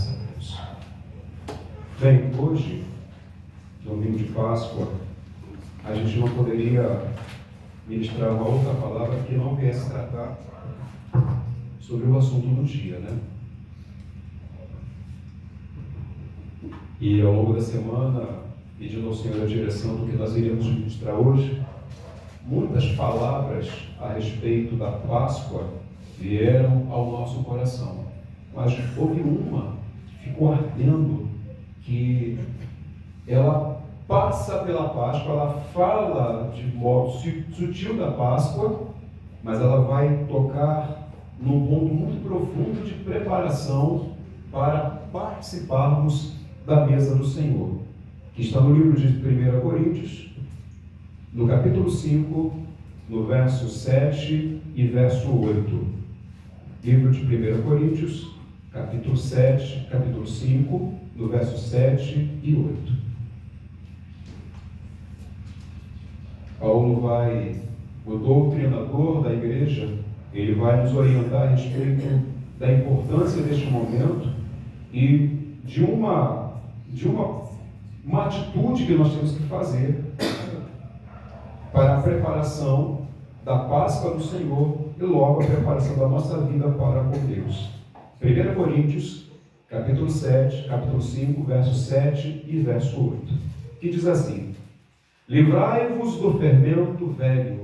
Graças a Deus. Bem, hoje, domingo de Páscoa, a gente não poderia ministrar uma outra palavra que não viesse tratar sobre o assunto do dia, né? E ao longo da semana, pedindo ao Senhor a direção do que nós iríamos ministrar hoje, muitas palavras a respeito da Páscoa vieram ao nosso coração. Mas houve uma que ficou ardendo, que ela passa pela Páscoa, ela fala de modo sutil da Páscoa, mas ela vai tocar num ponto muito profundo de preparação para participarmos da mesa do Senhor, que está no livro de 1 Coríntios, no capítulo 5, no verso 7 e verso 8. Livro de 1 Coríntios, capítulo 5, no verso 7 e 8. Paulo o doutrinador da igreja, ele vai nos orientar a respeito da importância deste momento e de uma atitude que nós temos que fazer para a preparação da Páscoa do Senhor e logo a preparação da nossa vida para com Deus. 1 Coríntios, capítulo 5, verso 7 e verso 8, que diz assim: livrai-vos do fermento velho,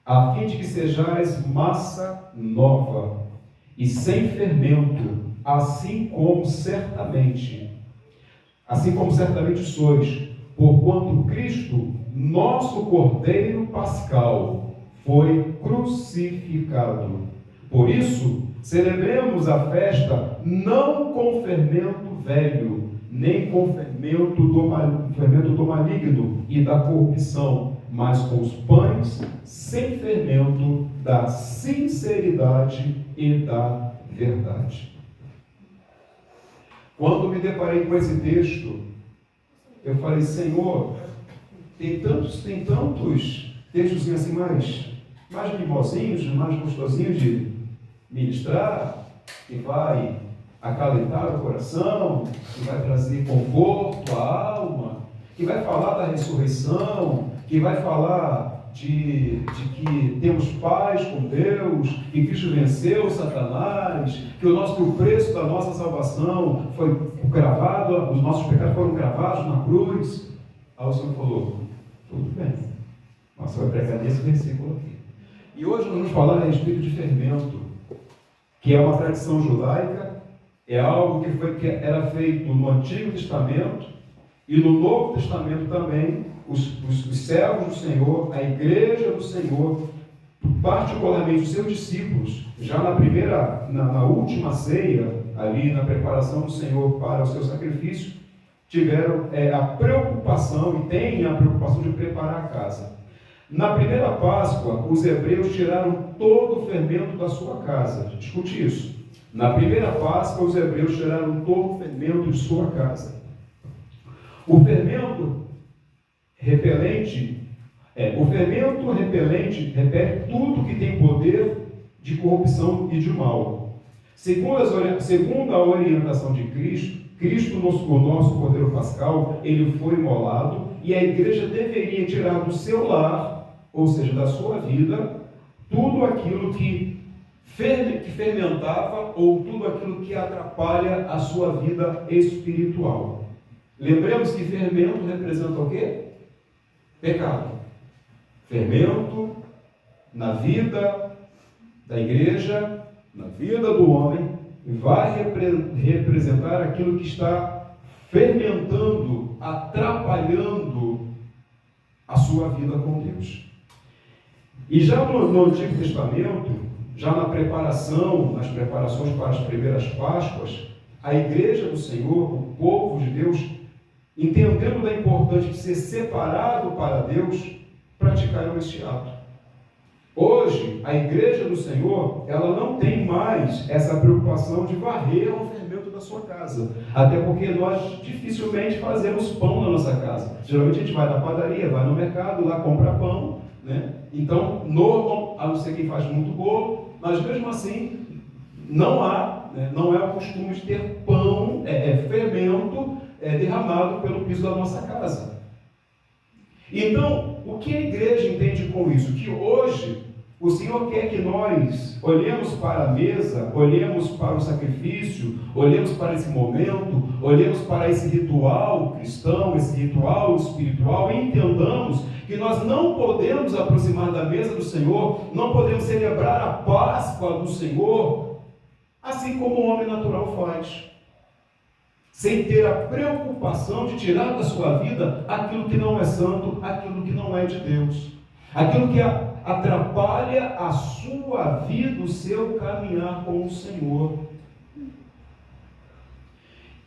a fim de que sejais massa nova, e sem fermento, assim como certamente sois, porquanto Cristo, nosso Cordeiro Pascal, foi crucificado. Por isso, celebremos a festa não com fermento velho, nem com fermento do maligno e da corrupção, mas com os pães sem fermento da sinceridade e da verdade. Quando me deparei com esse texto, eu falei: Senhor, tem tantos textos assim mais mimosinhos, mais gostosinhos de ministrar, que vai acalentar o coração, que vai trazer conforto à alma, que vai falar da ressurreição, que vai falar de que temos paz com Deus, que Cristo venceu Satanás, que o preço da nossa salvação foi gravado, os nossos pecados foram gravados na cruz. Aí o Senhor falou: tudo bem, mas você vai pregar nesse versículo aqui. E hoje nós vamos falar a respeito de fermento, que é uma tradição judaica, é algo que era feito no Antigo Testamento e no Novo Testamento também. Os servos do Senhor, a igreja do Senhor, particularmente os seus discípulos, já na última ceia, ali na preparação do Senhor para o seu sacrifício, tiveram a preocupação e têm a preocupação de preparar a casa. Na primeira Páscoa, os hebreus tiraram todo o fermento da sua casa. Escute isso. Na primeira Páscoa, os hebreus tiraram todo o fermento de sua casa. O fermento repelente repele tudo que tem poder de corrupção e de mal. Segundo a orientação de Cristo, o nosso Cordeiro Pascal, ele foi imolado e a igreja deveria tirar do seu lar, ou seja, da sua vida, tudo aquilo que fermentava ou tudo aquilo que atrapalha a sua vida espiritual. Lembremos que fermento representa o quê? Pecado. Fermento na vida da igreja, na vida do homem, vai representar aquilo que está fermentando, atrapalhando a sua vida com Deus. E já no Antigo Testamento, já nas preparações para as primeiras Páscoas, a igreja do Senhor, o povo de Deus, entendendo da importância de ser separado para Deus, praticaram este ato. Hoje, a igreja do Senhor, ela não tem mais essa preocupação de varrer o fermento da sua casa. Até porque nós dificilmente fazemos pão na nossa casa. Geralmente a gente vai na padaria, vai no mercado, lá compra pão, né? Então, a não ser quem faz muito bolo, mas mesmo assim, não há né, não é o costume de ter pão, fermento derramado pelo piso da nossa casa. Então, o que a igreja entende com isso? Que hoje o Senhor quer que nós olhemos para a mesa, olhemos para o sacrifício, olhemos para esse momento, olhemos para esse ritual cristão, esse ritual espiritual, e entendamos que nós não podemos aproximar da mesa do Senhor, não podemos celebrar a Páscoa do Senhor, assim como o homem natural faz, sem ter a preocupação de tirar da sua vida aquilo que não é santo, aquilo que não é de Deus, aquilo que atrapalha a sua vida, o seu caminhar com o Senhor.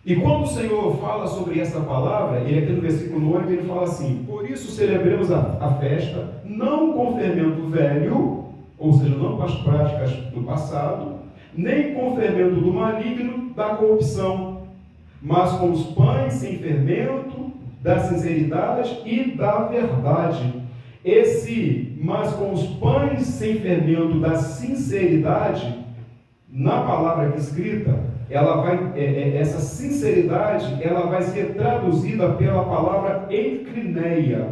E quando o Senhor fala sobre essa palavra, ele aqui no versículo 8, ele fala assim: por isso celebremos a festa, não com fermento velho, ou seja, não com as práticas do passado, nem com fermento do maligno da corrupção, mas com os pães sem fermento, da sinceridade e da verdade. Mas com os pães sem fermento da sinceridade, na palavra aqui escrita, essa sinceridade, ela vai ser traduzida pela palavra enclineia,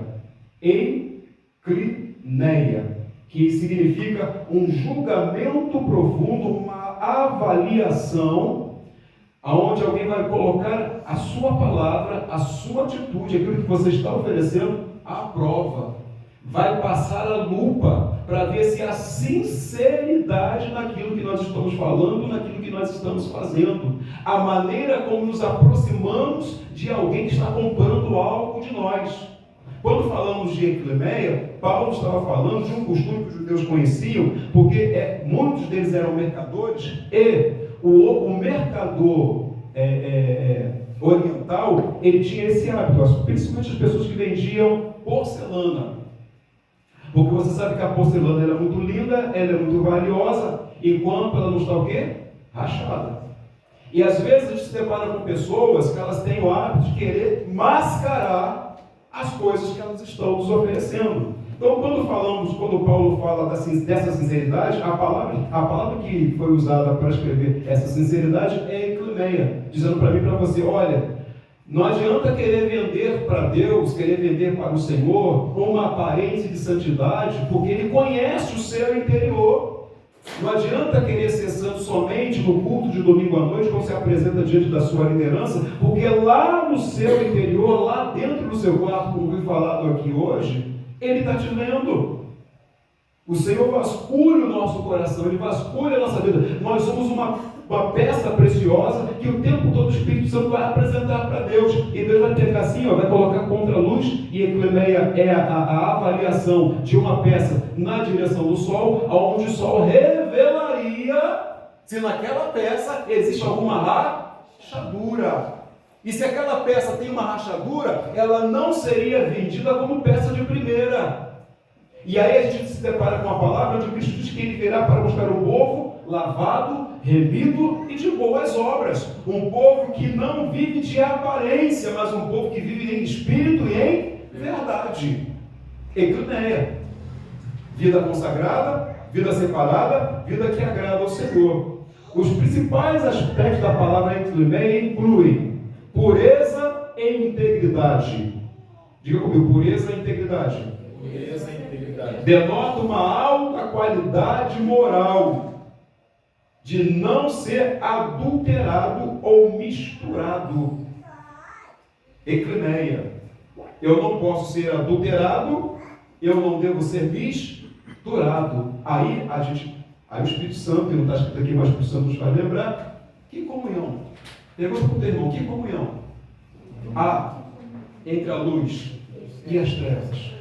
que significa um julgamento profundo, uma avaliação, onde alguém vai colocar a sua palavra, a sua atitude, aquilo que você está oferecendo, à prova. Vai passar a lupa para ver se há sinceridade naquilo que nós estamos falando, naquilo que nós estamos fazendo, a maneira como nos aproximamos de alguém que está comprando algo de nós. Quando falamos de enclineia, Paulo estava falando de um costume que os judeus conheciam, porque muitos deles eram mercadores, e o mercador oriental, ele tinha esse hábito, principalmente as pessoas que vendiam porcelana. Porque você sabe que a porcelana ela é muito linda, ela é muito valiosa, enquanto ela não está o quê? Rachada. E às vezes a gente se depara com pessoas que elas têm o hábito de querer mascarar as coisas que elas estão nos oferecendo. Então, quando Paulo fala dessa sinceridade, a palavra que foi usada para escrever essa sinceridade é enclineia, dizendo para mim e para você: olha, não adianta querer vender para Deus, querer vender para o Senhor uma aparência de santidade, porque Ele conhece o seu interior. Não adianta querer ser santo somente no culto de domingo à noite, quando se apresenta diante da sua liderança, porque lá no seu interior, lá dentro do seu quarto, como foi falado aqui hoje, Ele está te vendo. O Senhor vasculha o nosso coração, Ele vasculha a nossa vida. Nós somos uma peça preciosa que o tempo todo o Espírito Santo vai apresentar para Deus. E Deus vai pegar assim, vai colocar contra a luz, e enclineia é a avaliação de uma peça na direção do sol, onde o sol revelaria se naquela peça existe alguma rachadura. E se aquela peça tem uma rachadura, ela não seria vendida como peça de primeira. E aí a gente se depara com a palavra onde Cristo diz que Ele virá para buscar um povo lavado, remido e de boas obras. Um povo que não vive de aparência, mas um povo que vive em espírito e em verdade. Enclineia. Vida consagrada, vida separada, vida que agrada ao Senhor. Os principais aspectos da palavra enclineia incluem pureza e integridade. Diga comigo, pureza e integridade. Pureza e integridade. Denota uma alta qualidade moral, de não ser adulterado ou misturado. Enclineia. Eu não posso ser adulterado, eu não devo ser misturado. Aí o Espírito Santo, que não está escrito aqui, mas o Espírito Santo nos faz lembrar, que comunhão. Pergunta para o teu irmão, que comunhão há entre a luz e as trevas?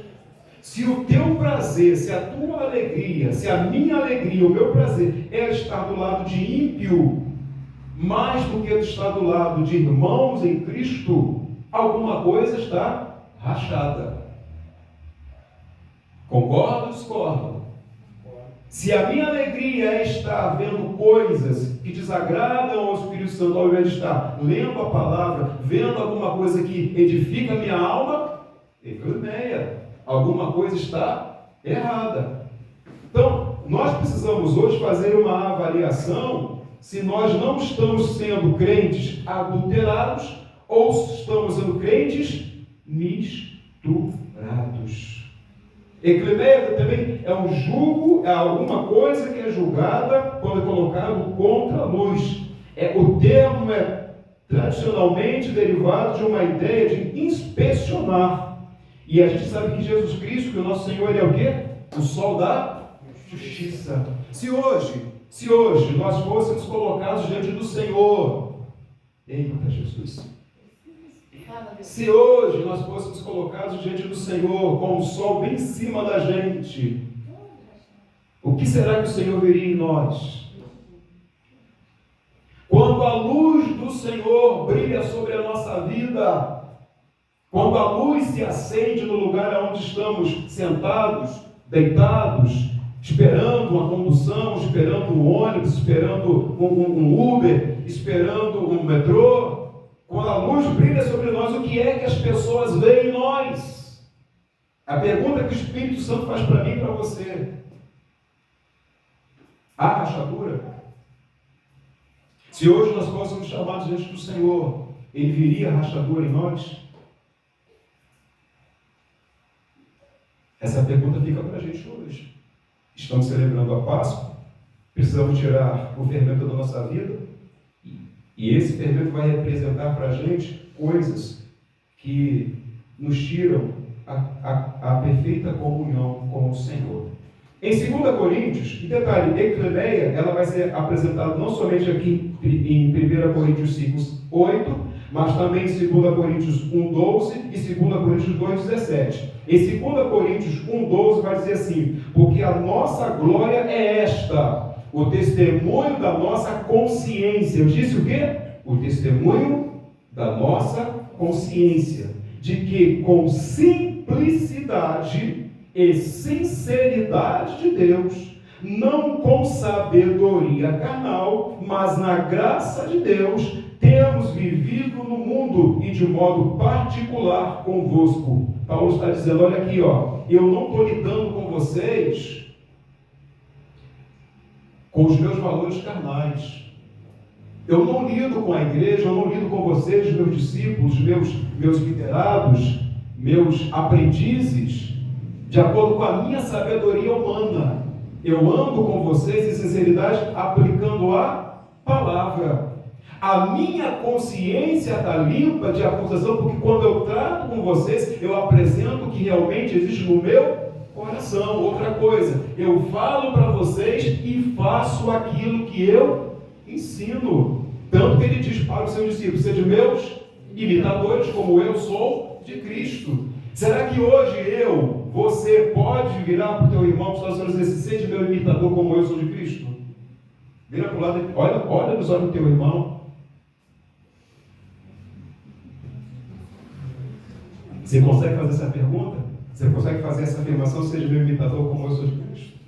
Se o teu prazer, se a tua alegria, se a minha alegria, o meu prazer é estar do lado de ímpio, mais do que estar do lado de irmãos em Cristo, alguma coisa está rachada. Concorda ou discorda? Se a minha alegria é estar vendo coisas que desagradam ao Espírito Santo, ao invés de estar lendo a palavra, vendo alguma coisa que edifica a minha alma, enclineia. Alguma coisa está errada. Então, nós precisamos hoje fazer uma avaliação se nós não estamos sendo crentes adulterados ou se estamos sendo crentes misturados. Eclemeia também é um julgo, é alguma coisa que é julgada quando é colocado contra a luz. O termo é tradicionalmente derivado de uma ideia de inspecionar. E a gente sabe que Jesus Cristo, que o nosso Senhor, ele é o quê? O sol da justiça. Se hoje nós fôssemos colocados diante do Senhor, eita Jesus, se hoje nós fôssemos colocados diante do Senhor com o sol bem em cima da gente, o que será que o Senhor veria em nós? Quando a luz do Senhor brilha sobre a nossa vida, quando a luz se acende no lugar onde estamos sentados, deitados, esperando uma condução, esperando um ônibus, esperando um Uber, esperando um metrô, quando a luz brilha sobre nós, o que é que as pessoas veem em nós? A pergunta que o Espírito Santo faz para mim e para você: há rachadura? Se hoje nós fôssemos chamados diante do Senhor, Ele viria rachadura em nós? Essa pergunta fica para a gente hoje. Estamos celebrando a Páscoa, precisamos tirar o fermento da nossa vida, e esse fermento vai representar para a gente coisas que nos tiram a perfeita comunhão com o Senhor. Em 2 Coríntios, e detalhe, Eclemeia, ela vai ser apresentada não somente aqui em 1 Coríntios 5:8, mas também em 2 Coríntios 1:12 e 2 Coríntios 2:17. Em 2 Coríntios 1:12 vai dizer assim: porque a nossa glória é esta, o testemunho da nossa consciência. Eu disse o quê? O testemunho da nossa consciência, de que com simplicidade e sinceridade de Deus, não com sabedoria carnal, mas na graça de Deus, temos vivido no mundo e de modo particular convosco. Paulo está dizendo, olha aqui, eu não estou lidando com vocês com os meus valores carnais. Eu não lido com a igreja, eu não lido com vocês, meus discípulos, meus liderados, meus aprendizes, de acordo com a minha sabedoria humana. Eu ando com vocês em sinceridade, aplicando a palavra. A minha consciência está limpa de acusação, porque quando eu trato com vocês, eu apresento o que realmente existe no meu coração. Outra coisa, eu falo para vocês e faço aquilo que eu ensino. Tanto que ele diz para os seus discípulos: sejam meus imitadores, como eu sou de Cristo. Será que hoje você pode virar para o teu irmão, para os seus dizer: seja meu imitador, como eu sou de Cristo? Vira para o lado, olha nos olhos do teu irmão. Você consegue fazer essa pergunta? Você consegue fazer essa afirmação: seja meu imitador, como eu sou de Cristo?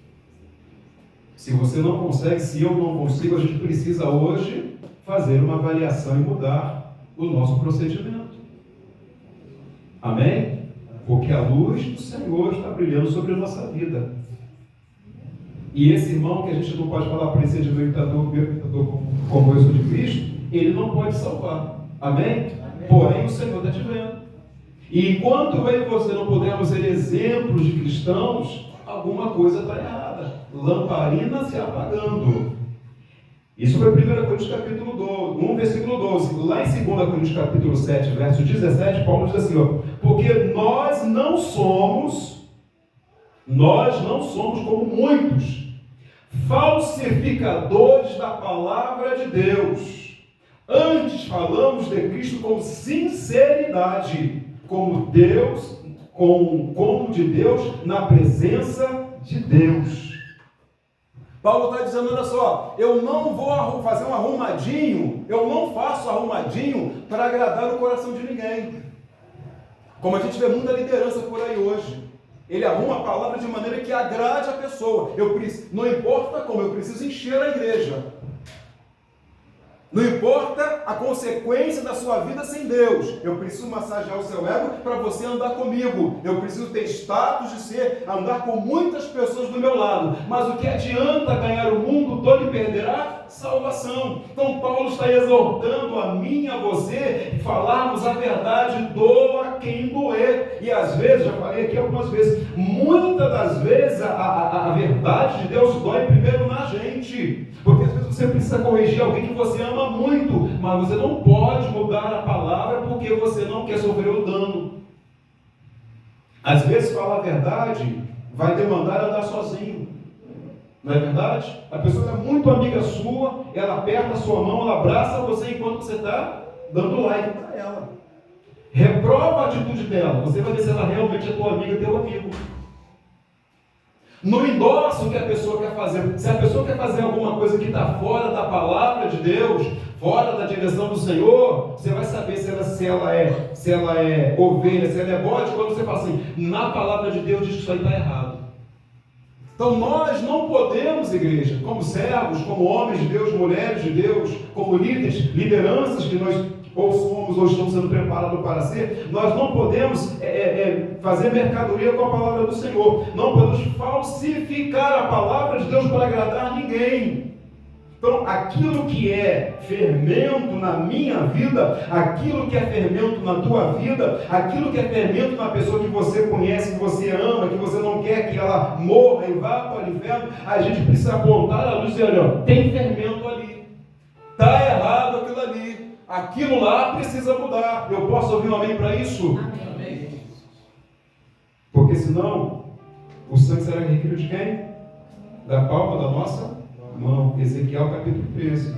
Se você não consegue, se eu não consigo, a gente precisa hoje fazer uma avaliação e mudar o nosso procedimento. Amém? Porque a luz do Senhor está brilhando sobre a nossa vida. E esse irmão que a gente não pode falar para ele: seja meu imitador como eu sou de Cristo, ele não pode salvar. Amém? Porém, o Senhor está te vendo. E enquanto eu e você não pudermos ser exemplos de cristãos, alguma coisa está errada. Lamparina se apagando. Isso foi 1 Coríntios capítulo 12, 1, versículo 12. Lá em 2 Coríntios capítulo 7, verso 17, Paulo diz assim, porque nós não somos como muitos, falsificadores da palavra de Deus. Antes falamos de Cristo com sinceridade, como de Deus, na presença de Deus. Paulo está dizendo, olha só, eu não vou fazer um arrumadinho, eu não faço arrumadinho para agradar o coração de ninguém. Como a gente vê muita liderança por aí hoje. Ele arruma a palavra de maneira que agrade a pessoa. Não importa como, eu preciso encher a igreja. Não importa a consequência da sua vida sem Deus. Eu preciso massagear o seu ego para você andar comigo. Eu preciso ter status de andar com muitas pessoas do meu lado. Mas o que adianta ganhar o mundo todo e perder a salvação? Então Paulo está exortando a mim e a você falarmos a verdade, doa quem doer. E às vezes, já falei aqui algumas vezes, muitas das vezes a verdade de Deus dói primeiro na gente. Porque às vezes você precisa corrigir alguém que você ama muito, mas você não pode mudar a palavra porque você não quer sofrer o dano. Às vezes falar a verdade vai demandar andar sozinho. Não é verdade? A pessoa é muito amiga sua, ela aperta a sua mão, ela abraça você enquanto você está dando like para ela. Reprova a atitude dela, você vai ver se ela realmente é tua amiga, teu amigo. Não endossa o que a pessoa quer fazer. Se a pessoa quer fazer alguma coisa que está fora da palavra de Deus, fora da direção do Senhor, você vai saber se ela é ovelha, se ela é bode, quando você fala assim, na palavra de Deus diz que isso aí está errado. Então nós não podemos, igreja, como servos, como homens de Deus, mulheres de Deus, como líderes, lideranças que nós ou somos ou estamos sendo preparados para ser, nós não podemos fazer mercadoria com a palavra do Senhor. Não podemos falsificar a palavra de Deus para agradar ninguém. Então, aquilo que é fermento na minha vida, aquilo que é fermento na tua vida, aquilo que é fermento na pessoa que você conhece, que você ama, que você não quer que ela morra e vá para o inferno, a gente precisa apontar a luz e dizer, olha, tem fermento ali, está errado aquilo ali, aquilo lá precisa mudar. Eu posso ouvir um amém para isso? Amém. Porque senão, o sangue será requerido de quem? Da palma da nossa mão. Ezequiel capítulo 13.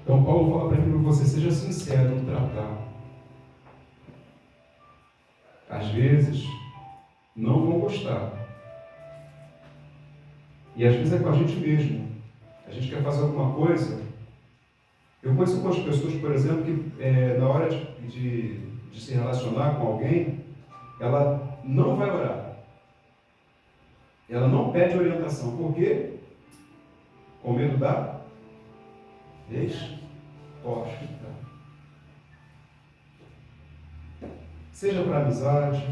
Então Paulo fala para mim, você seja sincero no tratar. Às vezes não vão gostar. E às vezes é com a gente mesmo. A gente quer fazer alguma coisa. Eu conheço algumas pessoas, por exemplo, que na hora de se relacionar com alguém, ela não vai orar. Ela não pede orientação. Por quê? Com medo da resposta. Seja para amizade,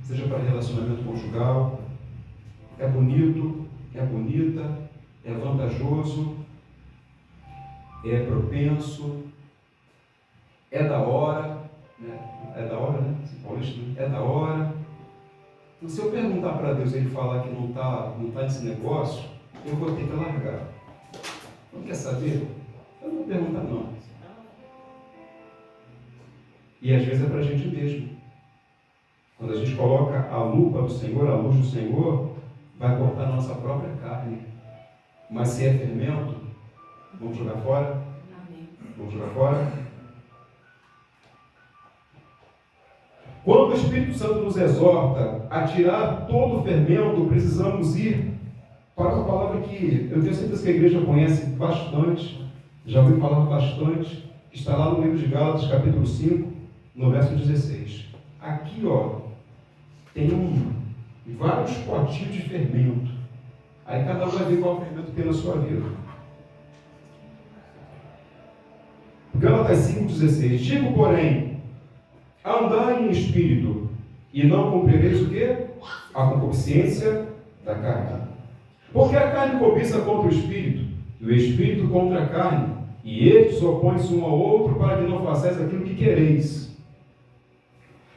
seja para relacionamento conjugal. É bonito, é bonita, é vantajoso, é propenso, é da hora, né? É da hora, né? É da hora. Então, se eu perguntar para Deus e Ele falar que não tá nesse negócio, eu vou ter que largar. Não quer saber? Eu não vou perguntar não. E às vezes é para a gente mesmo. Quando a gente coloca a lupa do Senhor, a luz do Senhor, vai cortar a nossa própria carne. Mas se é fermento, vamos jogar fora? Vamos jogar fora? Quando o Espírito Santo nos exorta a tirar todo o fermento, precisamos ir para uma palavra que eu tenho certeza que a igreja conhece bastante, já ouviu falar bastante, que está lá no livro de Gálatas, capítulo 5, no verso 16. Aqui, tem vários potinhos de fermento. Aí cada um vai ver qual fermento tem na sua vida. Gálatas 5,16. Digo, porém, andai em espírito, e não cumprireis o quê? A concupiscência da carne. Porque a carne cobiça contra o espírito, e o espírito contra a carne, e eles opõem-se um ao outro para que não façais aquilo que quereis.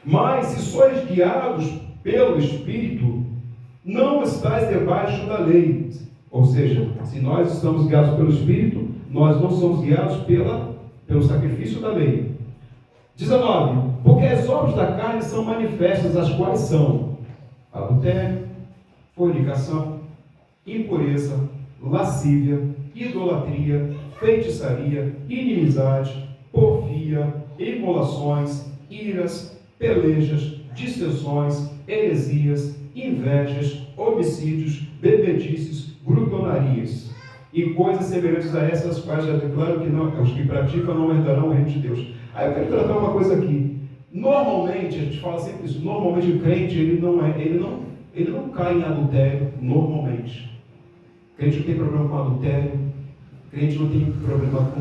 Mas se sois guiados pelo espírito, não estáis debaixo da lei. Ou seja, se nós estamos guiados pelo espírito, nós não somos guiados pelo sacrifício da lei. 19. Porque as obras da carne são manifestas, as quais são adultério, fornicação, impureza, lascívia, idolatria, feitiçaria, inimizade, porfia, emolações, iras, pelejas, dissensões, heresias, invejas, homicídios, bebedices, glutonarias e coisas semelhantes a essas, quais já declaro que os que praticam não herdarão o reino de Deus. Aí eu quero tratar uma coisa aqui. Normalmente, a gente fala sempre isso, normalmente o crente ele não cai em adultério, normalmente. O crente não tem problema com adultério, o Crente não tem problema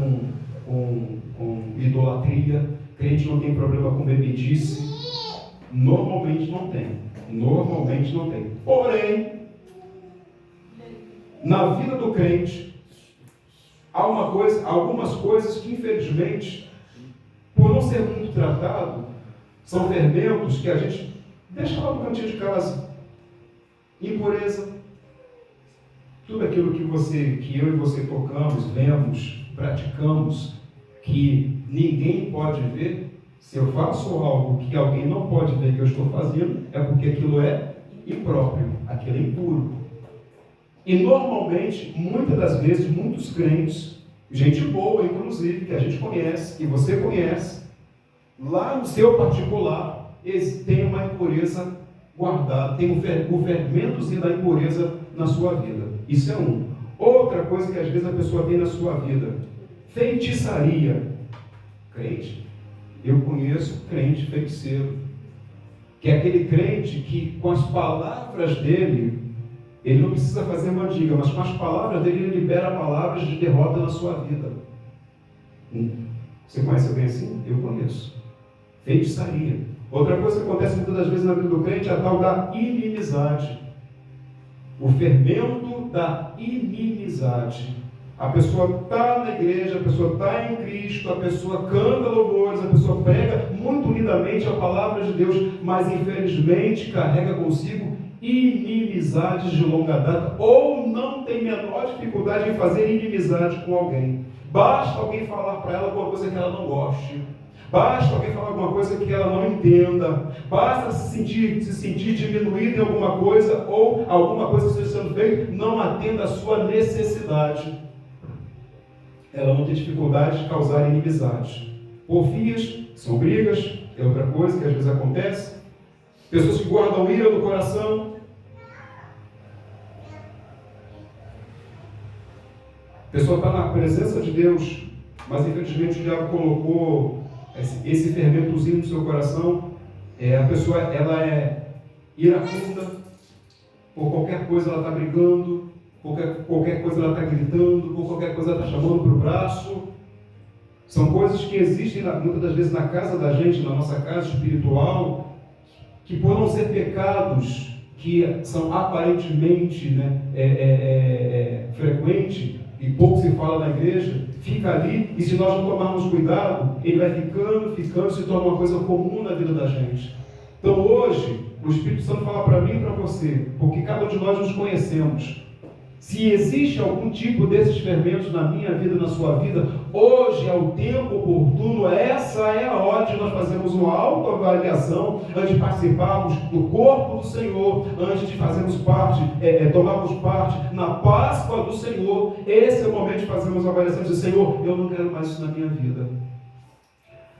com idolatria. Crente não tem problema com bebedice. Normalmente não tem. Normalmente não tem. Porém, na vida do crente, há algumas coisas que, infelizmente, por não ser muito tratado, são fermentos que a gente deixa lá no cantinho de casa. Impureza. Tudo aquilo que eu e você tocamos, vemos, praticamos, que ninguém pode ver. Se eu faço algo que alguém não pode ver que eu estou fazendo, é porque aquilo é impróprio, aquilo é impuro. E normalmente, muitas das vezes, muitos crentes, gente boa inclusive, que a gente conhece, que você conhece, lá no seu particular, tem uma impureza guardada, tem o fermentozinho da impureza na sua vida. Isso é um. Outra coisa que às vezes a pessoa tem na sua vida, feitiçaria. Crente, eu conheço crente feiticeiro, que é aquele crente que com as palavras dele, ele não precisa fazer mandiga, mas com as palavras dele, ele libera palavras de derrota na sua vida. Você conhece alguém assim? Eu conheço. Feitiçaria. Outra coisa que acontece muitas das vezes na vida do crente é a tal da inimizade. O fermento da inimizade. A pessoa está na igreja, a pessoa está em Cristo, a pessoa canta louvores, a pessoa prega muito lindamente a palavra de Deus, mas infelizmente carrega consigo inimizades de longa data, ou não tem menor dificuldade em fazer inimizade com alguém. Basta alguém falar para ela alguma coisa que ela não goste. Basta alguém falar alguma coisa que ela não entenda. Basta se sentir diminuído em alguma coisa, ou alguma coisa que esteja sendo feita não atenda à sua necessidade. Ela não tem dificuldade de causar inimizade. Porfias, são brigas, é outra coisa que às vezes acontece. Pessoas que guardam ira no coração. A pessoa está na presença de Deus, mas infelizmente o diabo colocou esse fermentozinho no seu coração. A pessoa ela é iracunda, por qualquer coisa ela está brigando, qualquer coisa ela está gritando, por qualquer coisa ela está chamando para o braço. São coisas que existem muitas das vezes na casa da gente, na nossa casa espiritual, que por não ser pecados que são aparentemente frequentes e pouco se fala na igreja, fica ali, e se nós não tomarmos cuidado, ele vai ficando, se torna uma coisa comum na vida da gente. Então hoje, o Espírito Santo fala para mim e para você, porque cada um de nós nos conhecemos. Se existe algum tipo desses fermentos na minha vida, na sua vida, hoje é o tempo oportuno, essa é a hora de nós fazermos uma autoavaliação antes de participarmos do corpo do Senhor, antes de fazermos parte, tomarmos parte na Páscoa do Senhor. Esse é o momento de fazermos uma avaliação e dizer: Senhor, eu não quero mais isso na minha vida.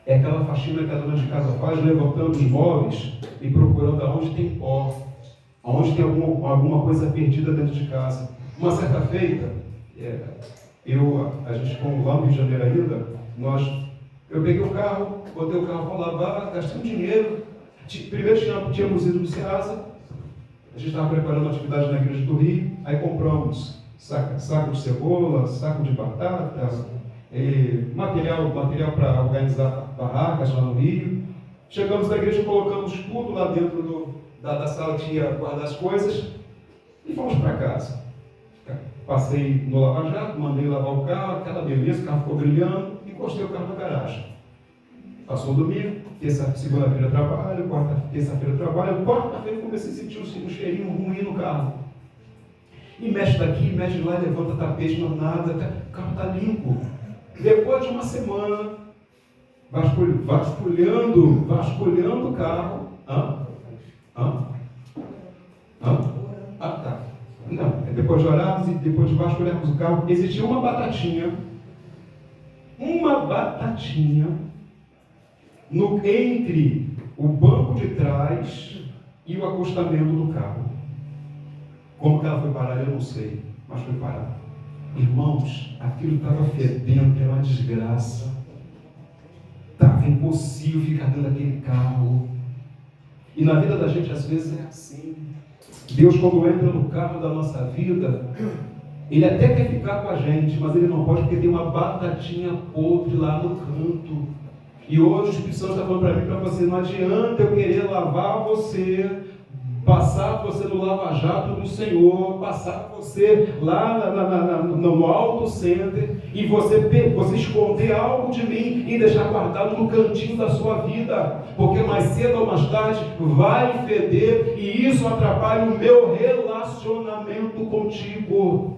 É aquela faxina que a dona de casa faz, levantando os móveis e procurando aonde tem pó, aonde tem alguma coisa perdida dentro de casa. Uma certa feita, a gente como lá no Rio de Janeiro ainda, eu peguei o carro, botei o carro para lavar, gastei um dinheiro. Primeiro tínhamos ido no Ceasa, a gente estava preparando a atividade na igreja do Rio, aí compramos saco de cebola, saco de batata, material para organizar barracas lá no Rio. Chegamos na igreja, colocamos tudo lá dentro da sala que ia guardar as coisas e fomos para casa. Passei no lava-jato, mandei lavar o carro, aquela beleza, o carro ficou brilhando, encostei o carro na garagem. Passou o domingo, segunda-feira trabalho, terça-feira trabalho, quarta-feira comecei a sentir um cheirinho ruim no carro. E mexe daqui, mexe lá, levanta tapete, não nada, o carro está limpo. Depois de uma semana, vasculhando o carro. Tá. Não, depois de orarmos e depois de vasculharmos o carro, existia uma batatinha entre o banco de trás e o acostamento do carro. Como que ela foi parar, eu não sei, mas foi parar. Irmãos, aquilo estava fedendo, era uma desgraça. Estava impossível ficar dentro daquele carro. E na vida da gente, às vezes, é assim. Deus, quando entra no carro da nossa vida, Ele até quer ficar com a gente, mas ele não pode porque tem uma batatinha podre lá no canto. E hoje o Espírito Santo está falando para mim e para você, não adianta eu querer lavar você, passar você no lava-jato do Senhor, passar você lá no Auto Center e você esconder algo de mim e deixar guardado no cantinho da sua vida, porque mais cedo ou mais tarde vai feder e isso atrapalha o meu relacionamento contigo.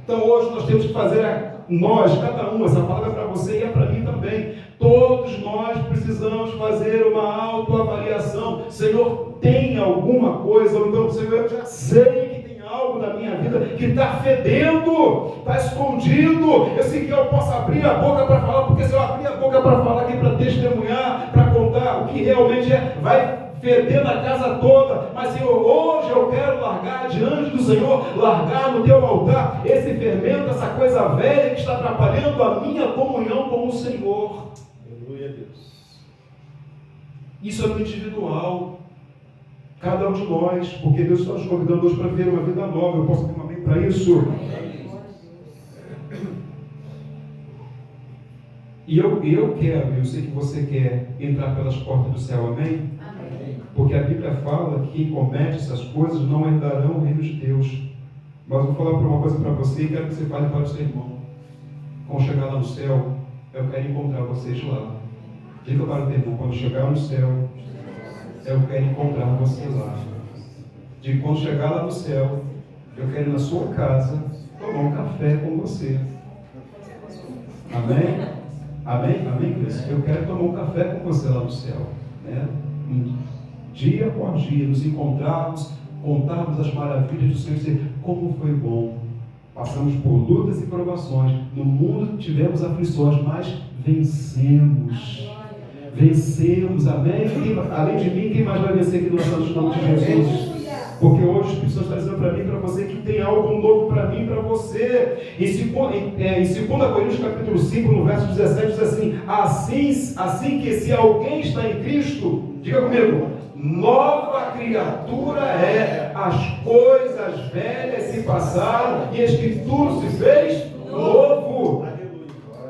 Então hoje nós temos que fazer, cada um, essa palavra é para você e é para mim também. Todos nós precisamos fazer uma autoavaliação. Senhor, tem alguma coisa? Ou então, Senhor, eu já sei que tem algo na minha vida que está fedendo, está escondido. Eu sei que eu posso abrir a boca para falar, porque se eu abrir a boca para falar aqui, para testemunhar, para contar o que realmente é, vai feder na casa toda, mas Senhor, hoje eu quero largar diante do Senhor, largar no teu altar esse fermento, essa coisa velha que está atrapalhando a minha comunhão com o Senhor. Aleluia a Deus. Isso é no individual, cada um de nós, porque Deus está nos convidando hoje para viver uma vida nova. Eu posso ter um amém para isso? E eu quero, eu sei que você quer entrar pelas portas do céu, amém? Porque a Bíblia fala que quem comete essas coisas não herdarão o reino de Deus. Mas eu vou falar uma coisa para você e quero que você fale para o seu irmão. Quando chegar lá no céu, eu quero encontrar vocês lá. Diga para o teu irmão, quando chegar no céu, eu quero encontrar você lá. Diga, quando chegar lá no céu, eu quero ir na sua casa tomar um café com você. Amém? Amém? Amém, Cristo? Eu quero tomar um café com você lá no céu. Né? Dia após dia, nos encontrarmos, contarmos as maravilhas do Senhor e dizer como foi bom. Passamos por lutas e provações. No mundo tivemos aflições, mas vencemos. Vencemos, amém? Além de mim, quem mais vai vencer aqui no Santo Nome de Jesus? Porque hoje o Espírito Santo está dizendo para mim e para você que tem algo novo para mim e para você. Em 2 Coríntios capítulo 5, no verso 17, diz assim que se alguém está em Cristo, diga comigo, nova criatura é, as coisas velhas se passaram e eis que tudo se fez novo.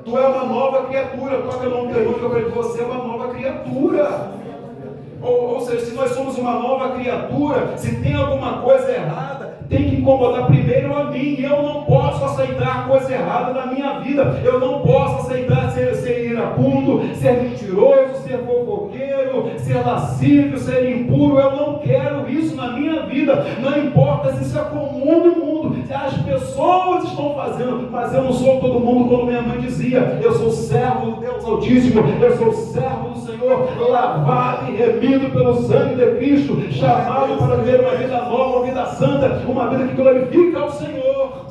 Tu é uma nova criatura, toca no nome de Deus, eu creio que você é uma nova criatura. Ou seja, se nós somos uma nova criatura, se tem alguma coisa errada, tem que incomodar primeiro a mim. Eu não posso aceitar coisa errada na minha vida. Eu não posso aceitar ser iracundo, ser mentiroso, ser fofoqueiro, ser lascívio, ser impuro. Eu não quero isso na minha vida. Não importa se isso é comum no mundo, se as pessoas estão fazendo, mas eu não sou todo mundo, como minha mãe dizia. Eu sou servo do Deus Altíssimo, eu sou servo do Senhor, lavado e remido pelo sangue de Cristo, chamado para viver uma vida nova, uma vida santa, uma vida que glorifica ao Senhor.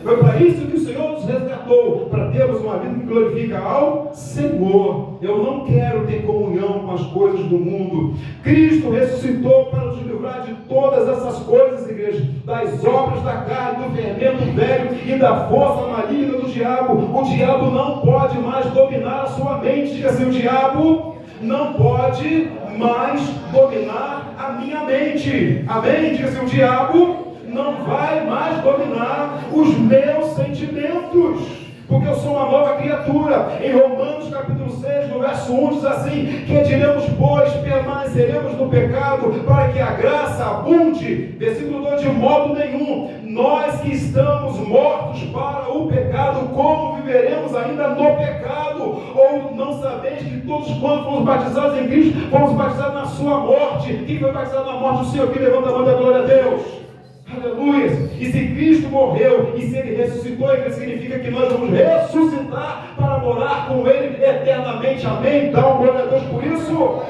Foi para isso que o Senhor nos resgatou, para termos uma vida que glorifica ao Senhor. Eu não quero ter comunhão com as coisas do mundo. Cristo ressuscitou para nos livrar de todas essas coisas, igreja, das obras da carne, do fermento velho e da força maligna do diabo. O diabo não pode mais dominar a sua mente. Diga assim, o diabo não pode mais dominar a minha mente. Amém? Diga assim, o diabo não vai mais dominar os meus sentimentos, porque eu sou uma nova criatura. Em Romanos capítulo 6, no verso 1, diz assim, que diremos, pois, permaneceremos no pecado para que a graça abunde? Versículo 2, de modo nenhum. Nós que estamos mortos para o pecado, como viveremos ainda no pecado? Ou não sabeis que todos quantos fomos batizados em Cristo, fomos batizados na sua morte? Quem foi batizado na morte do Senhor? Que levanta a mão da glória a Deus. Aleluia! E se Cristo morreu e se Ele ressuscitou, isso significa que nós vamos ressuscitar para morar com Ele eternamente. Amém? Dá uma glória a Deus por isso.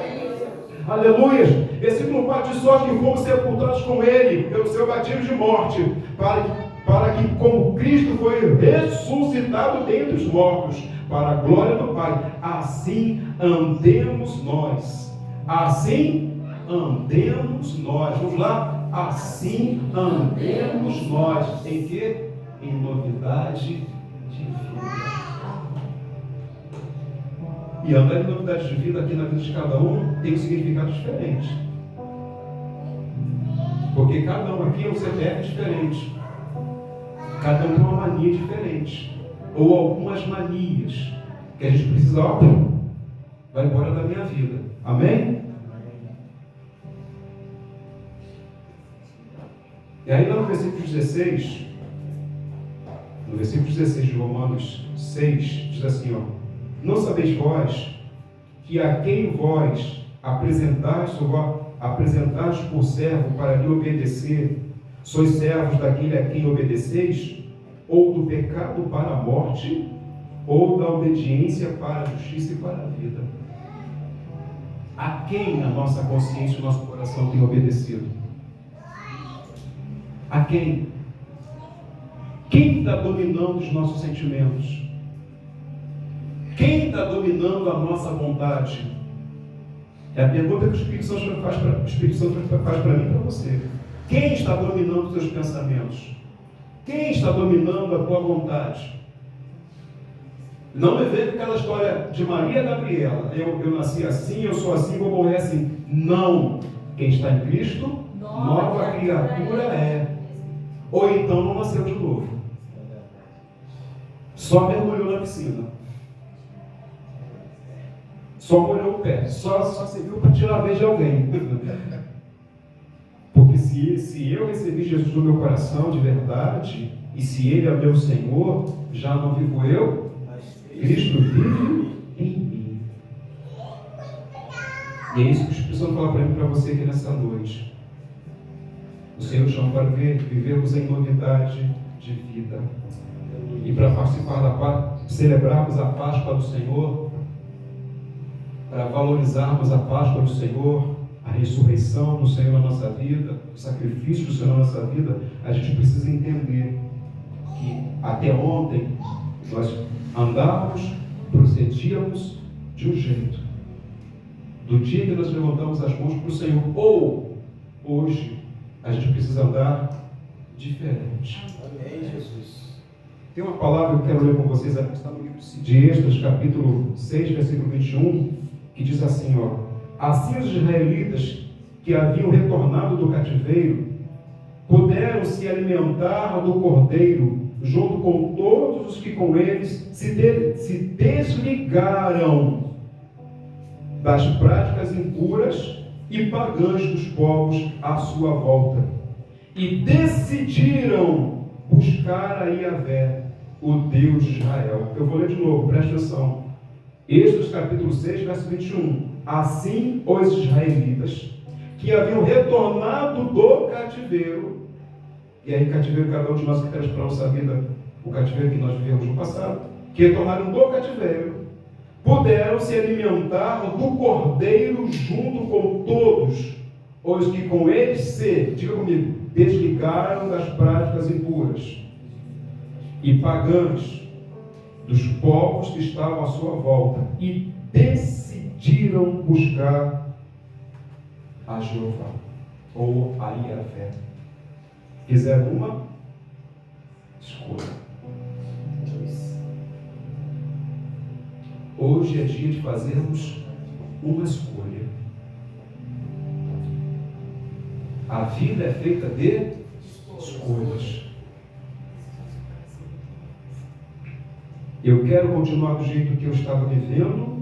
Aleluia! Versículo 4 diz só que fomos sepultados com Ele pelo seu batismo de morte, para que como Cristo foi ressuscitado dentre os mortos, para a glória do Pai, assim andemos nós. Assim andemos nós. Vamos lá? Assim andemos nós. Em quê? Em novidade de vida. E andar em novidade de vida aqui na vida de cada um tem um significado diferente. Porque cada um aqui é um CPF diferente. Cada um tem uma mania diferente. Ou algumas manias que a gente precisa, ó, vai embora da minha vida. Amém? E aí no versículo 16, de Romanos 6, diz assim, ó: não sabeis vós que a quem vós apresentais por servo para lhe obedecer, sois servos daquele a quem obedeceis, ou do pecado para a morte, ou da obediência para a justiça e para a vida? A quem a nossa consciência e o nosso coração tem obedecido? A quem? Quem está dominando os nossos sentimentos? Quem está dominando a nossa vontade? É a pergunta que o Espírito Santo faz para mim e para você. Quem está dominando os teus pensamentos? Quem está dominando a tua vontade? Não me veja aquela história de Maria Gabriela. Eu nasci assim, eu sou assim, vou morrer assim. Não. Quem está em Cristo, nova criatura é. Ou então não nasceu de novo. Só mergulhou na piscina. Só molhou o pé. Só serviu para tirar a vez de alguém. Porque se eu recebi Jesus no meu coração de verdade, e se Ele é o meu Senhor, já não vivo eu, Cristo vive em mim. E é isso que o Espírito Santo fala para mim e para você aqui nessa noite. O Senhor chama para vivermos em novidade de vida. E para participar da Páscoa, celebrarmos a Páscoa do Senhor, para valorizarmos a Páscoa do Senhor, a ressurreição do Senhor na nossa vida, o sacrifício do Senhor na nossa vida, a gente precisa entender que até ontem nós andávamos, procedíamos de um jeito. Do dia que nós levantamos as mãos para o Senhor, ou hoje, a gente precisa andar diferente. Amém, Jesus. Tem uma palavra que eu quero ler com vocês aqui, está no livro de Êxodo, capítulo 6, versículo 21, que diz assim, ó: assim os israelitas que haviam retornado do cativeiro puderam se alimentar do cordeiro, junto com todos os que com eles se desligaram das práticas impuras e pagãs dos povos à sua volta, e decidiram buscar a Yahvé, o Deus de Israel. Eu vou ler de novo, presta atenção. Êxodo capítulo 6, verso 21. Assim os israelitas que haviam retornado do cativeiro, e aí cativeiro, cada um de nós que temos para a nossa vida, o cativeiro que nós vivemos no passado, que retornaram do cativeiro, puderam se alimentar do cordeiro junto com todos os que com eles diga comigo, desligaram das práticas impuras e pagãs dos povos que estavam à sua volta, e decidiram buscar a Jeová, ou a Yahvé. Fizeram uma escolha. Hoje é dia de fazermos uma escolha. A vida é feita de escolhas. Eu quero continuar do jeito que eu estava vivendo,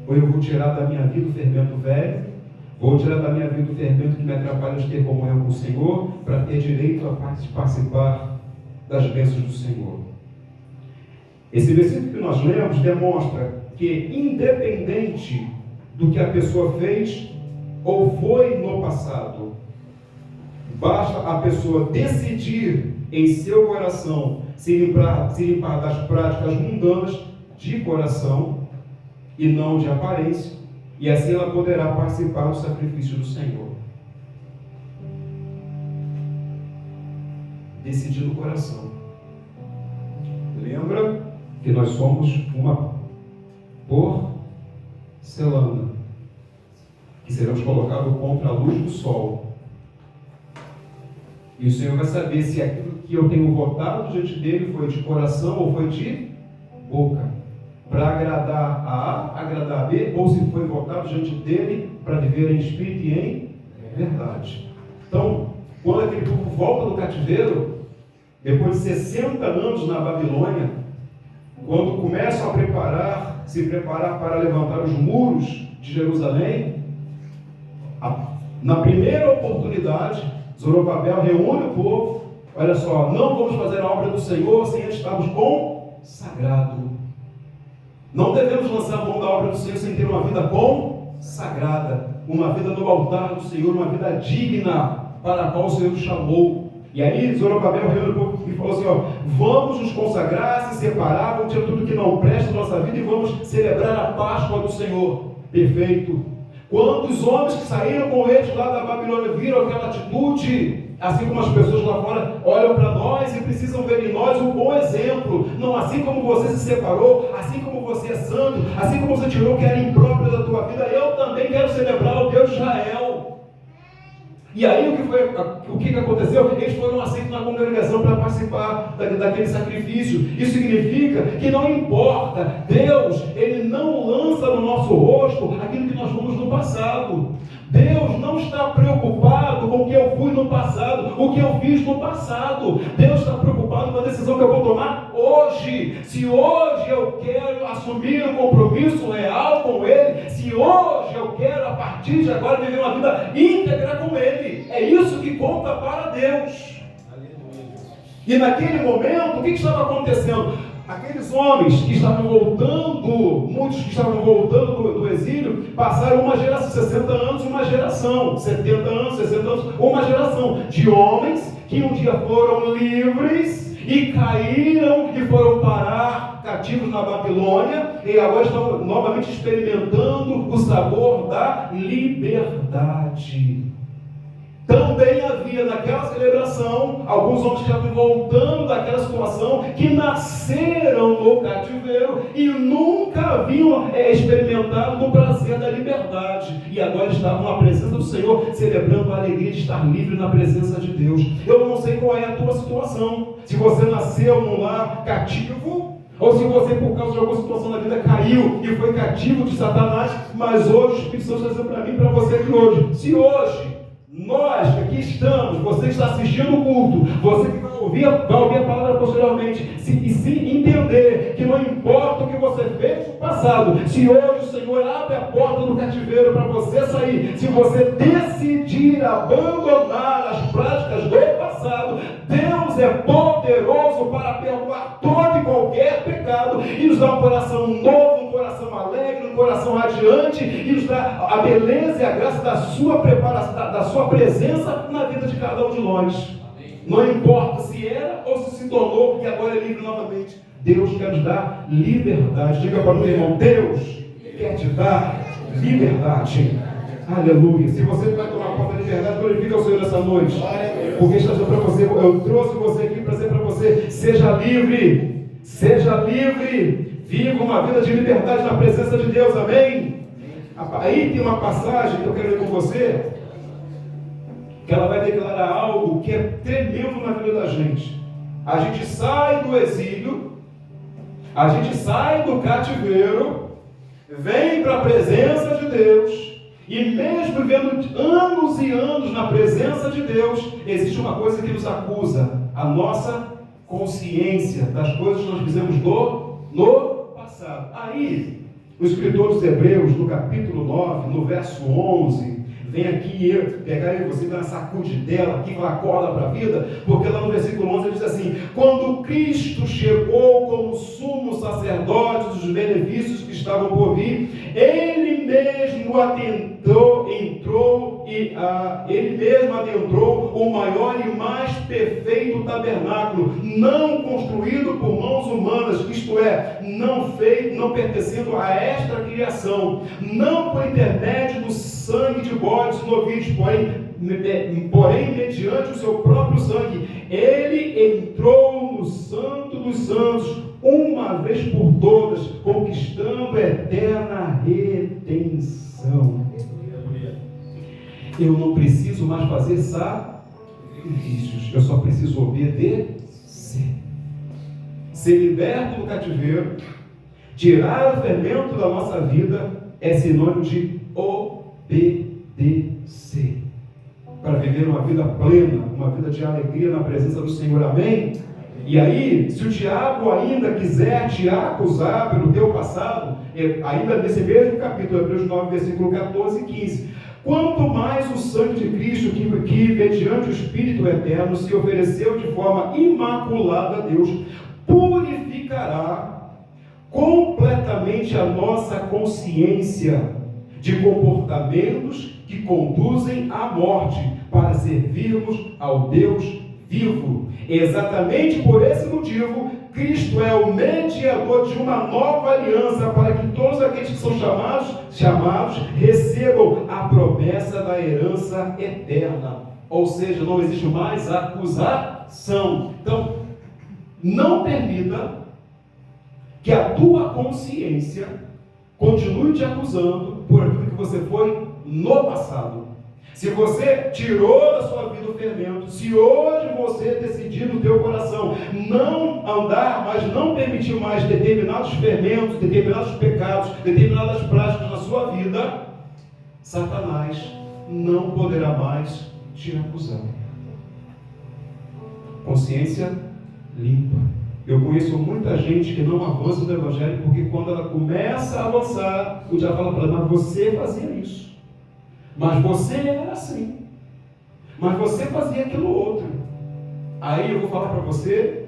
ou eu vou tirar da minha vida o fermento velho, vou tirar da minha vida o fermento que me atrapalha de ter comunhão com o Senhor, para ter direito a participar das bênçãos do Senhor. Esse versículo que nós lemos demonstra que, independente do que a pessoa fez ou foi no passado, basta a pessoa decidir em seu coração se limpar das práticas mundanas de coração e não de aparência, e assim ela poderá participar do sacrifício do Senhor. Decidir no coração. Lembra que nós somos uma porcelana, que seremos colocados contra a luz do sol. E o Senhor vai saber se aquilo que eu tenho votado diante dele foi de coração ou foi de boca, para agradar a A, agradar a B, ou se foi votado diante dele para viver em espírito e em verdade. Então, quando aquele povo volta do cativeiro, depois de 60 anos na Babilônia, quando começam a se preparar para levantar os muros de Jerusalém, na primeira oportunidade, Zorobabel reúne o povo. Olha só, não vamos fazer a obra do Senhor sem antes estarmos consagrados. Não devemos lançar a mão da obra do Senhor sem ter uma vida consagrada, uma vida no altar do Senhor, uma vida digna para a qual o Senhor nos chamou. E aí Zorobabel reúne o povo e falou assim, ó, vamos nos consagrar, se separar, vamos tirar tudo que não presta na nossa vida e vamos celebrar a Páscoa do Senhor. Perfeito. Quando os homens que saíram com eles lá da Babilônia viram aquela atitude, assim como as pessoas lá fora olham para nós e precisam ver em nós um bom exemplo. Não, assim como você se separou, assim como você é santo, assim como você tirou o que era impróprio da tua vida, eu também quero celebrar o Deus de Israel. E aí o que aconteceu? Eles foram aceitos na congregação para participar daquele sacrifício. Isso significa que não importa, Deus, Ele não lança no nosso rosto aquilo que nós fomos no passado. Deus não está preocupado com o que eu fui no passado, o que eu fiz no passado. Deus está preocupado com a decisão que eu vou tomar hoje. Se hoje eu quero assumir um compromisso real com Ele, se hoje eu quero, a partir de agora, viver uma vida íntegra com Ele, é isso que conta para Deus. E naquele momento, o que estava acontecendo? Aqueles homens que estavam voltando, muitos que estavam voltando do exílio, passaram uma geração, 60 anos, uma geração, 70 anos, 60 anos, uma geração de homens que um dia foram livres e caíram e foram parar cativos na Babilônia e agora estão novamente experimentando o sabor da liberdade. Também havia naquela celebração alguns homens que estavam voltando daquela situação, que nasceram no cativeiro e nunca haviam experimentado o prazer da liberdade, e agora estavam na presença do Senhor, celebrando a alegria de estar livre na presença de Deus. Eu não sei qual é a tua situação, se você nasceu num lar cativo, ou se você, por causa de alguma situação na vida, caiu e foi cativo de Satanás, mas hoje o Espírito Santo está dizendo para mim e para você que hoje, se hoje nós que aqui estamos, você que está assistindo o culto, você que vai ouvir a palavra posteriormente, se entender que não importa o que você fez no passado, se hoje o Senhor abre a porta do cativeiro para você sair, se você decidir abandonar as práticas do passado, Deus é poderoso para perdoar todo e qualquer pecado e nos dar um coração novo, um coração alegre, um coração radiante e nos dar a beleza e a graça da sua preparação, da sua presença na vida de cada um de nós. Não importa se era ou se tornou e agora é livre novamente. Deus quer nos dar liberdade. Diga para o meu irmão, Deus quer te dar liberdade. Aleluia. Se você vai tomar conta da liberdade, glorifica o Senhor essa noite. Porque está dizendo para você, eu trouxe você aqui para dizer para você, seja livre. Seja livre. Viva uma vida de liberdade na presença de Deus. Amém? Aí tem uma passagem que eu quero ler com você, que ela vai declarar algo que é tremendo na vida da gente. A gente sai do exílio, a gente sai do cativeiro, vem para a presença de Deus, e mesmo vivendo anos e anos na presença de Deus, existe uma coisa que nos acusa, a nossa consciência das coisas que nós fizemos no passado. Aí, o escritor dos Hebreus, no capítulo 9, no verso 11, vem aqui pegar você, dar uma sacudidela aqui, uma corda para a vida, porque lá no versículo 11 ele diz assim: quando Cristo chegou como sumo sacerdote dos benefícios que estavam por vir, ele mesmo adentrou o maior e mais perfeito tabernáculo, não construído por mãos humanas, isto é, não pertencendo a esta criação, não por intermédio do sangue de bodes e novilhos, porém mediante o seu próprio sangue, ele entrou no Santo dos Santos uma vez por todas, conquistando a eterna redenção. Eu não preciso mais fazer sacrifícios, eu só preciso obedecer. Ser liberto do cativeiro, tirar o fermento da nossa vida, é sinônimo de obedecer, para viver uma vida plena, uma vida de alegria na presença do Senhor. Amém? E aí, se o diabo ainda quiser te acusar pelo teu passado, ainda nesse mesmo capítulo, Hebreus 9, versículo 14 e 15, quanto mais o sangue de Cristo, que mediante o Espírito Eterno se ofereceu de forma imaculada a Deus, purificará completamente a nossa consciência de comportamentos que conduzem à morte, para servirmos ao Deus vivo. Exatamente por esse motivo, Cristo é o mediador de uma nova aliança, para que todos aqueles que são chamados recebam a promessa da herança eterna. Ou seja, não existe mais acusação. Então, não permita que a tua consciência continue te acusando por aquilo que você foi no passado. Se você tirou da sua vida o fermento, se hoje você decidir no teu coração não andar, mas não permitir mais determinados fermentos, determinados pecados, determinadas práticas na sua vida, Satanás não poderá mais te acusar. Consciência limpa. Eu conheço muita gente que não avança no Evangelho, porque quando ela começa a avançar, o diabo fala para ela: mas você fazia isso. Mas você era assim. Mas você fazia aquilo outro. Aí eu vou falar para você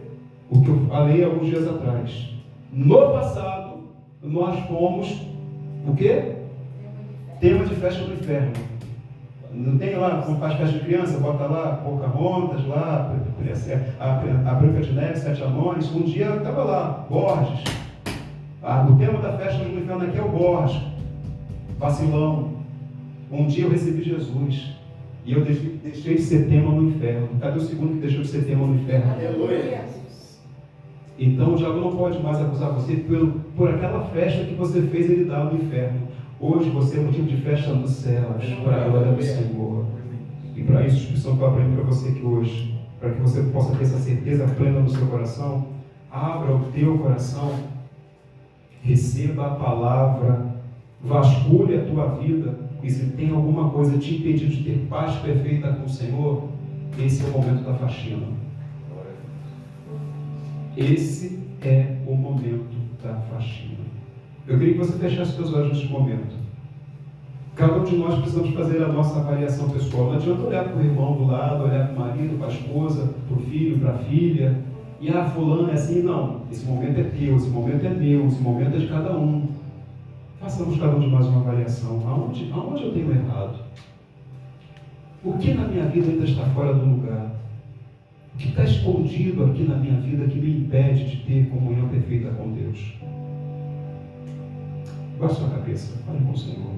o que eu falei alguns dias atrás. No passado, nós fomos o quê? Tema de festa do inferno. Não tem lá, como faz festa de criança, bota lá Pocahontas, lá, a Branca de Neve, Sete Anões. Um dia eu estava lá, Borges. O tema da festa do inferno aqui é o Borges. Vacilão. Um dia eu recebi Jesus e eu deixei de ser tema no inferno. Cadê o segundo que deixou de ser tema no inferno? Aleluia. Então o diabo não pode mais acusar você por aquela festa que você fez ele dar no inferno. Hoje você é motivo de festa nos céus, para a glória do Senhor. E para isso, a Espírito fala para você que hoje, para que você possa ter essa certeza plena no seu coração, abra o teu coração, receba a palavra, vasculhe a tua vida. E se tem alguma coisa te impedindo de ter paz perfeita com o Senhor, esse é o momento da faxina. Esse é o momento da faxina. Eu queria que você fechasse os seus olhos neste momento. Cada um de nós precisamos fazer a nossa avaliação pessoal. Não adianta olhar para o irmão do lado, olhar para o marido, para a esposa, para o filho, para a filha. E fulano é assim, não. Esse momento é teu, esse momento é meu, esse momento é de cada um. Façamos cada um de nós uma avaliação. Aonde eu tenho errado? O que na minha vida ainda está fora do lugar? O que está escondido aqui na minha vida que me impede de ter comunhão perfeita com Deus? Baixe sua cabeça, fale com o Senhor.